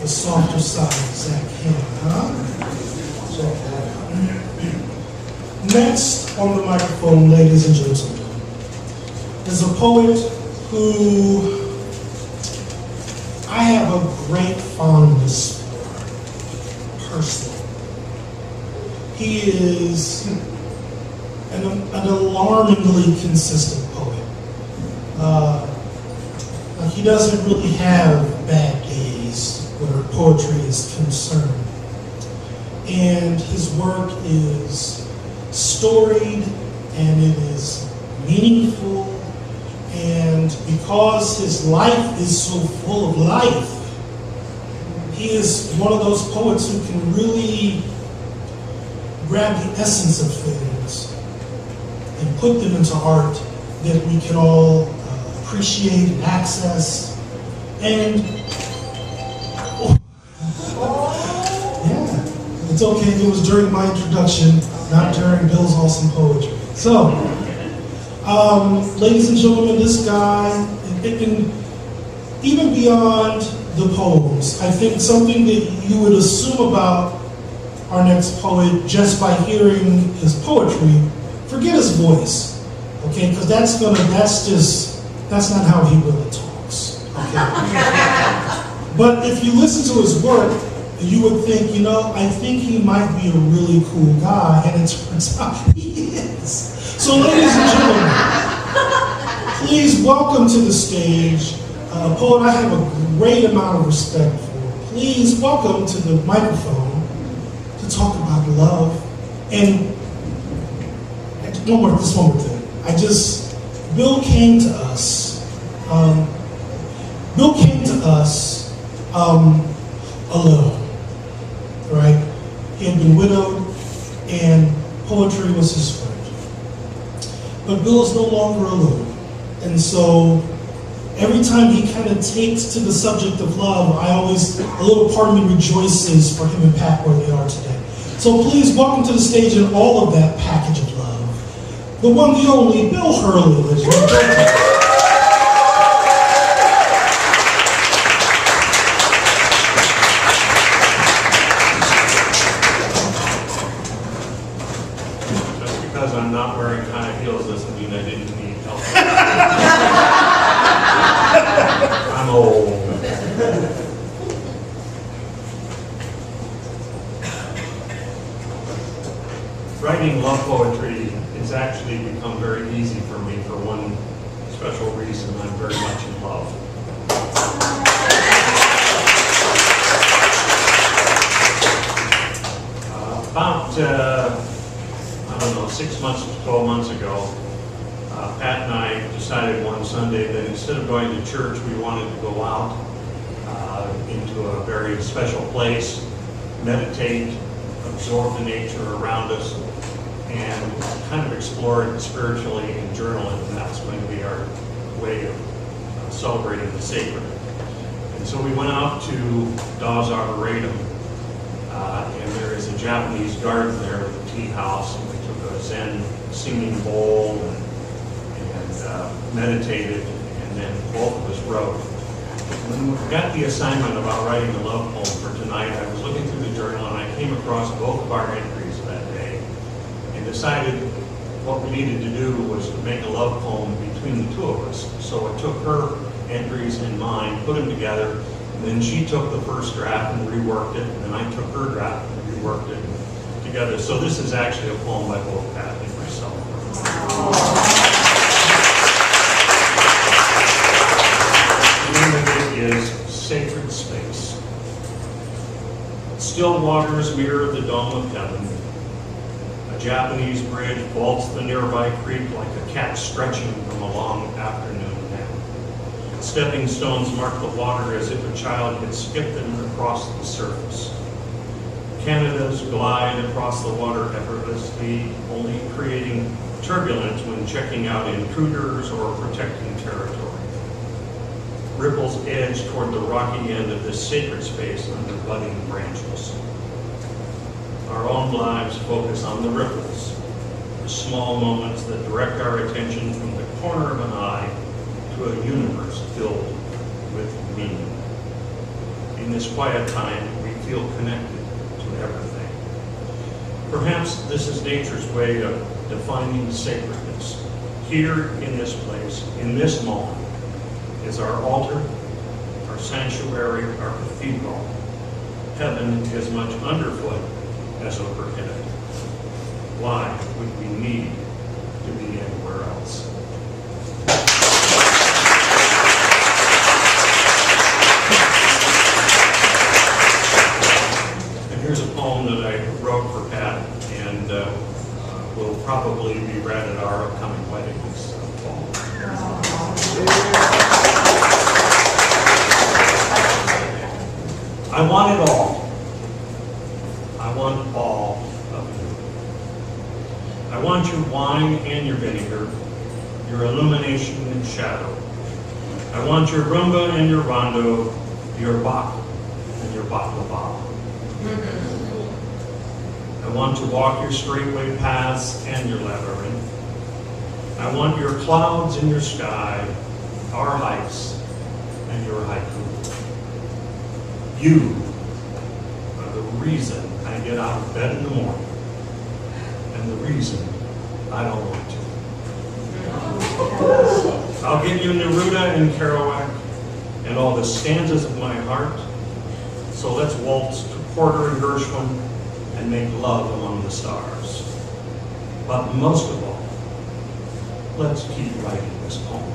the softer side of Zach Ham, huh? So, next on the microphone, ladies and gentlemen, is a poet who I have a great fondness for, personally. He is an alarmingly consistent poet. He doesn't really have bad days where poetry is concerned. And his work is storied and it is meaningful. And because his life is so full of life, he is one of those poets who can really grab the essence of things and put them into art that we can all appreciate and access. And yeah, it's okay. It was during my introduction, not during Bill's awesome poetry. So, ladies and gentlemen, this guy, it can, even beyond the poems, I think something that you would assume about our next poet just by hearing his poetry, forget his voice, okay? Because that's not how he really talks, okay? But if you listen to his work, you would think, I think he might be a really cool guy, and it turns out he is. So ladies and gentlemen, please welcome to the stage a poet I have a great amount of respect for. Please welcome to the microphone to talk about love. And one more thing. Bill came to us. Alone, right? He had been widowed, and poetry was his friend. But Bill is no longer alone, and so every time he kind of takes to the subject of love, a little part of me rejoices for him and Pat where they are today. So please welcome to the stage in all of that package of love, the one, the only, Bill Hurley, ladies and gentlemen. Just because I'm not wearing high heels doesn't mean I didn't need help. I'm old. Writing love poetry has actually become very easy for me for one special reason. I'm very much in love. About 6 months to 12 months ago, Pat and I decided one Sunday that instead of going to church, we wanted to go out into a very special place, meditate, absorb the nature around us, and kind of explore it spiritually and journal it, and that's going to be our way of celebrating the sacred. And so we went out to Dawes Arboretum, and there is a Japanese garden there with a tea house, and we took a Zen singing bowl and meditated, and then both of us wrote. When we got the assignment about writing a love poem for tonight, I was looking through the journal and I came across both of our entries that day and decided what we needed to do was to make a love poem between the two of us. So I took her entries and mine, put them together, and then she took the first draft and reworked it, and then I took her draft and reworked it together. So this is actually a poem by both Pat and myself. The name of it is Sacred Space. Still waters mirror the dome of heaven. A Japanese bridge vaults the nearby creek like a cat stretching from a long afternoon nap. Stepping stones mark the water as if a child had skipped them across the surface. Canadas glide across the water effortlessly, only creating turbulence when checking out intruders or protecting territory. Ripples edge toward the rocky end of this sacred space under budding branches. Our own lives focus on the ripples, the small moments that direct our attention from the corner of an eye to a universe filled with meaning. in this quiet time, we feel connected to everything. Perhaps this is nature's way of defining sacredness. Here in this place, in this moment, is our altar, our sanctuary, our cathedral. Heaven is much underfoot as overhead. Why would we need to be anywhere else? And here's a poem that I wrote for Pat, and will probably be read at our upcoming wedding this fall. I want it all. I want all of you. I want your wine and your vinegar, your illumination and shadow. I want your rumba and your rondo, your bach and your baklava. I want to walk your straightway paths and your labyrinth. I want your clouds and your sky, our hikes and your haiku. You are the reason I get out of bed in the morning, and the reason I don't want to. I'll give you Neruda and Kerouac and all the stanzas of my heart. So let's waltz to Porter and Gershwin and make love among the stars. But most of all, let's keep writing this poem.